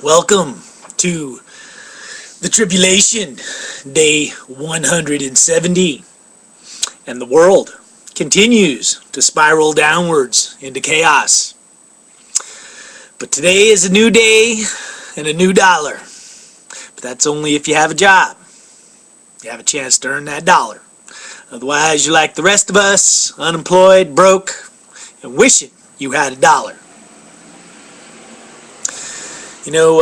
Welcome to the Tribulation, day 170, and the world continues to spiral downwards into chaos. But today is a new day and a new dollar. But that's only if you have a job. You have a chance to earn that dollar. Otherwise, you're like the rest of us, unemployed, broke, and wishing you had a dollar. You know,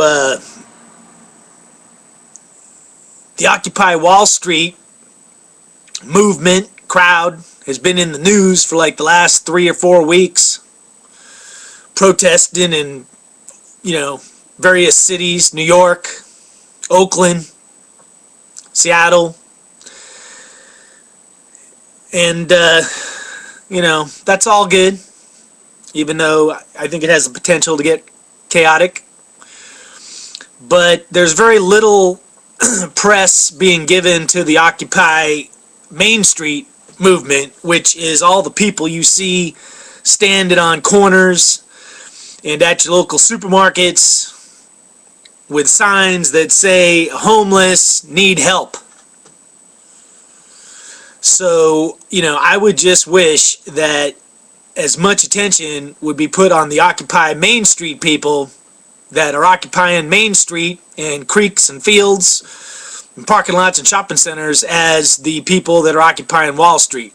the Occupy Wall Street movement, crowd, has been in the news for like the last 3 or 4 weeks, protesting in, various cities, New York, Oakland, Seattle, and, that's all good, even though I think it has the potential to get chaotic. But there's very little press being given to the Occupy Main Street movement, which is all the people you see standing on corners and at your local supermarkets with signs that say homeless, need help. So, I would just wish that as much attention would be put on the Occupy Main Street people that are occupying Main Street and creeks and fields and parking lots and shopping centers as the people that are occupying Wall Street.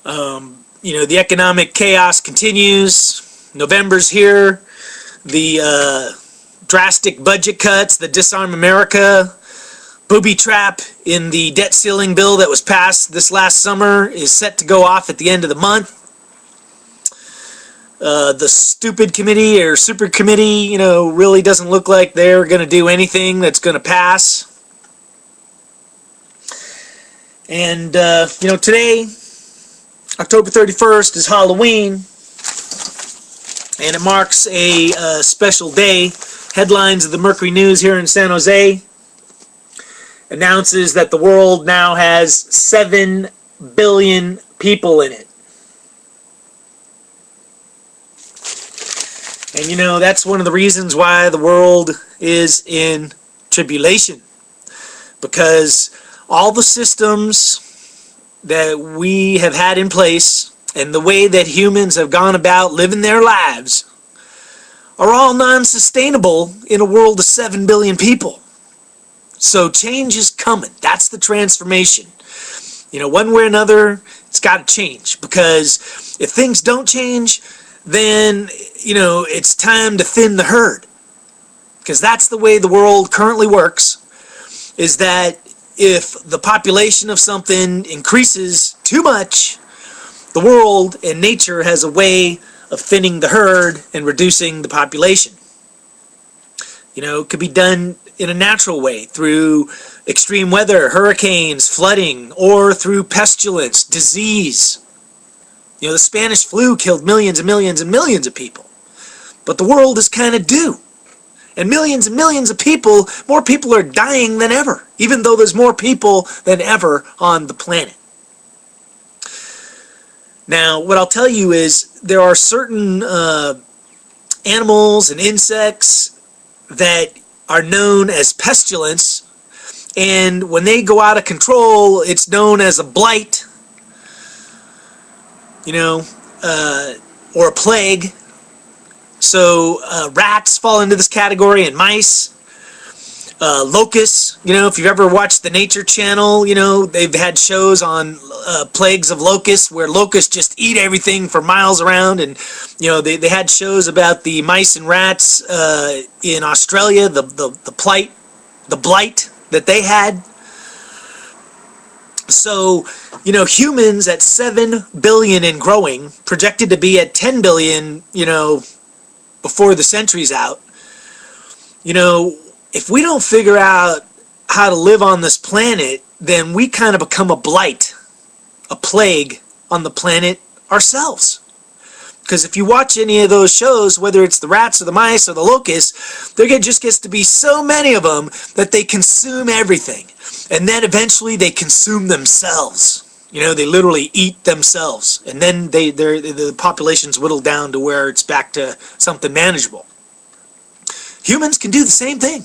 The economic chaos continues. November's here. The drastic budget cuts that disarm America, booby trap in the debt ceiling bill that was passed this last summer is set to go off at the end of the month. The stupid committee or super committee, really doesn't look like they're going to do anything that's going to pass. And, today, October 31st, is Halloween, and it marks a special day. Headlines of the Mercury News here in San Jose announces that the world now has 7 billion people in it. And that's one of the reasons why the world is in tribulation. Because all the systems that we have had in place and the way that humans have gone about living their lives are all non-sustainable in a world of 7 billion people. So change is coming. That's the transformation. One way or another, it's got to change. Because if things don't change, then, it's time to thin the herd. Because that's the way the world currently works, is that if the population of something increases too much, the world and nature has a way of thinning the herd and reducing the population. It could be done in a natural way, through extreme weather, hurricanes, flooding, or through pestilence, disease. The Spanish flu killed millions and millions and millions of people. But the world is kind of due. And millions of people, more people are dying than ever, even though there's more people than ever on the planet. Now, what I'll tell you is there are certain animals and insects that are known as pestilence, and when they go out of control, it's known as a blight, or a plague. So rats fall into this category, and mice, locusts. If you've ever watched the Nature Channel, they've had shows on plagues of locusts where locusts just eat everything for miles around, and they had shows about the mice and rats in Australia, the blight that they had. So, humans at 7 billion and growing, projected to be at 10 billion, before the century's out. If we don't figure out how to live on this planet, then we kind of become a blight, a plague on the planet ourselves. Because if you watch any of those shows, whether it's the rats or the mice or the locusts, there just gets to be so many of them that they consume everything. And then eventually they consume themselves. They literally eat themselves, and then the population's whittled down to where it's back to something manageable. Humans can do the same thing.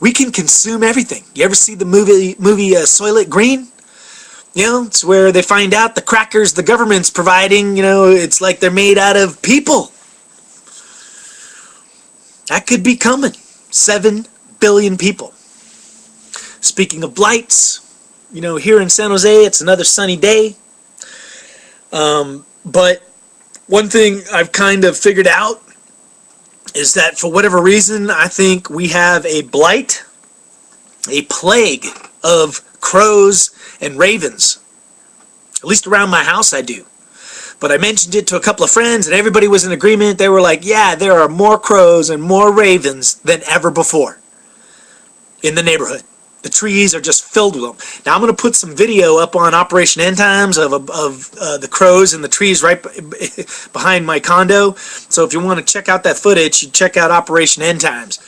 We can consume everything. You ever see the movie Soylent Green? It's where they find out the crackers the government's providing, it's like they're made out of people. That could be coming. 7 billion people. Speaking of blights, here in San Jose, it's another sunny day. But one thing I've kind of figured out is that for whatever reason, I think we have a blight, a plague of crows and ravens. At least around my house I do. But I mentioned it to a couple of friends and everybody was in agreement. They were like, yeah, there are more crows and more ravens than ever before in the neighborhood. The trees are just filled with them. Now I'm going to put some video up on Operation End Times of the crows and the trees right behind my condo. So if you want to check out that footage, you check out Operation End Times.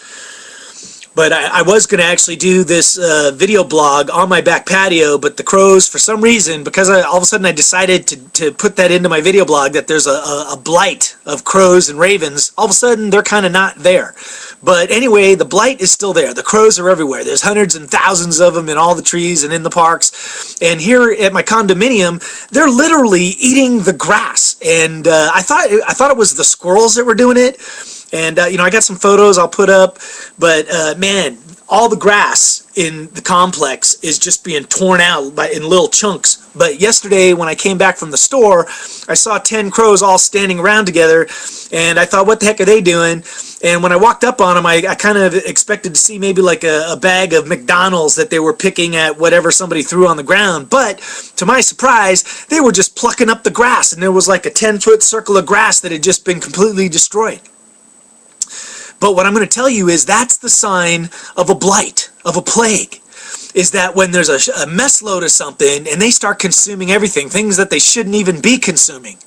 But I was going to actually do this video blog on my back patio, but the crows, for some reason, because all of a sudden I decided to put that into my video blog, that there's a blight of crows and ravens, all of a sudden they're kind of not there. But anyway, the blight is still there. The crows are everywhere. There's hundreds and thousands of them in all the trees and in the parks. And here at my condominium, they're literally eating the grass. And I thought it was the squirrels that were doing it. And, I got some photos I'll put up, but, man, all the grass in the complex is just being torn out in little chunks. But yesterday, when I came back from the store, I saw 10 crows all standing around together, and I thought, what the heck are they doing? And when I walked up on them, I kind of expected to see maybe like a bag of McDonald's that they were picking at whatever somebody threw on the ground. But to my surprise, they were just plucking up the grass, and there was like a 10-foot circle of grass that had just been completely destroyed. But what I'm going to tell you is that's the sign of a blight, of a plague, is that when there's a mess load of something and they start consuming everything, things that they shouldn't even be consuming.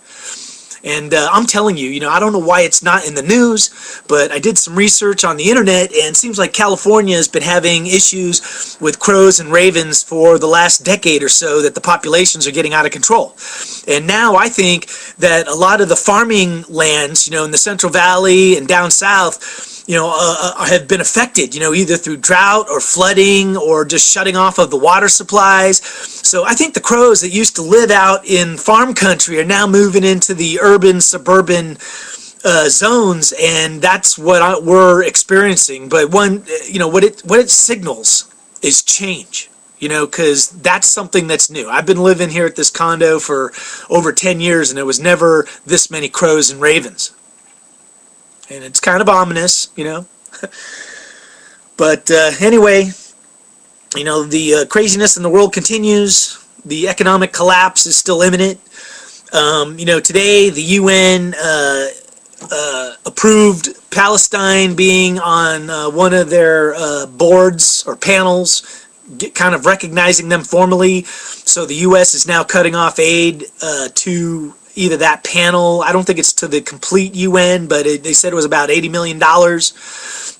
And I'm telling you, I don't know why it's not in the news, but I did some research on the internet, and it seems like California has been having issues with crows and ravens for the last decade or so, that the populations are getting out of control. And now I think that a lot of the farming lands, in the Central Valley and down south, have been affected, either through drought or flooding or just shutting off of the water supplies. So I think the crows that used to live out in farm country are now moving into the urban, suburban zones, and that's what we're experiencing. But what it signals is change. Because that's something that's new. I've been living here at this condo for over 10 years, and there was never this many crows and ravens. And it's kind of ominous, But anyway, the craziness in the world continues. The economic collapse is still imminent. Today the UN approved Palestine being on one of their boards or panels, kind of recognizing them formally. So the U.S. is now cutting off aid to either that panel. I don't think it's to the complete UN, but they said it was about $80 million.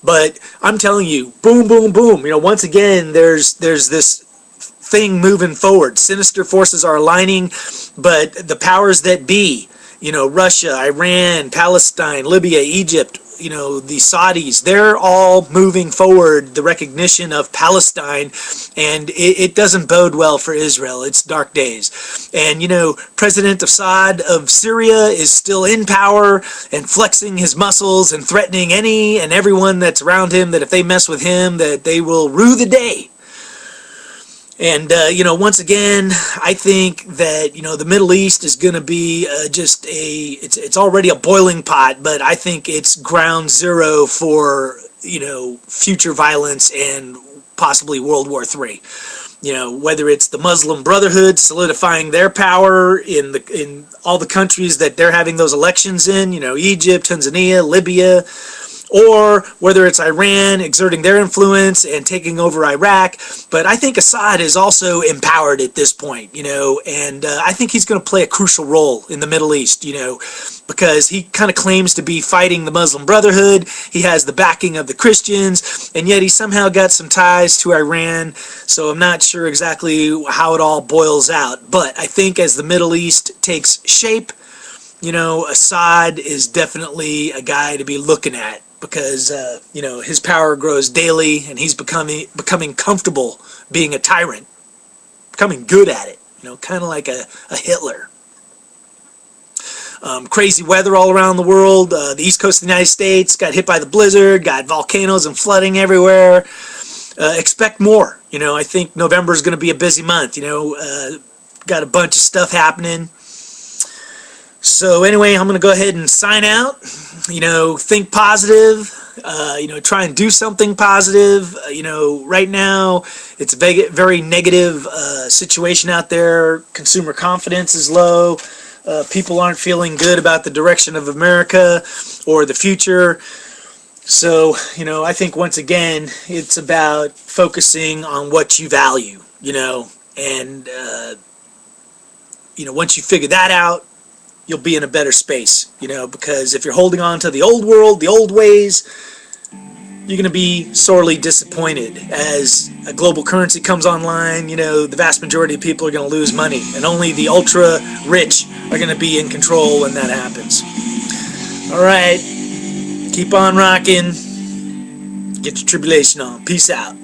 But I'm telling you, boom, boom, boom. Once again, there's this thing moving forward. Sinister forces are aligning, but the powers that be, Russia, Iran, Palestine, Libya, Egypt, the Saudis, they're all moving forward the recognition of Palestine, and it doesn't bode well for Israel. It's dark days. And, President Assad of Syria is still in power and flexing his muscles and threatening any and everyone that's around him that if they mess with him, that they will rue the day. And, once again, I think that, the Middle East is going to be it's already a boiling pot, but I think it's ground zero for, future violence and possibly World War III. Whether it's the Muslim Brotherhood solidifying their power in all the countries that they're having those elections in, Egypt, Tanzania, Libya, or whether it's Iran exerting their influence and taking over Iraq. But I think Assad is also empowered at this point, and I think he's going to play a crucial role in the Middle East, because he kind of claims to be fighting the Muslim Brotherhood. He has the backing of the Christians, and yet he somehow got some ties to Iran. So I'm not sure exactly how it all boils out. But I think as the Middle East takes shape, Assad is definitely a guy to be looking at, because his power grows daily, and he's becoming comfortable being a tyrant, becoming good at it, kind of like a Hitler. Crazy weather all around the world. The east coast of the United States got hit by the blizzard, got volcanoes and flooding everywhere. Expect more. I think November is going to be a busy month. Got a bunch of stuff happening. So anyway, I'm going to go ahead and sign out. Think positive. Try and do something positive. Right now it's a very negative situation out there. Consumer confidence is low. People aren't feeling good about the direction of America or the future. So, I think once again, it's about focusing on what you value, and, once you figure that out, you'll be in a better space, because if you're holding on to the old world, the old ways, you're going to be sorely disappointed. As a global currency comes online, the vast majority of people are going to lose money, and only the ultra rich are going to be in control when that happens. All right, keep on rocking. Get your tribulation on. Peace out.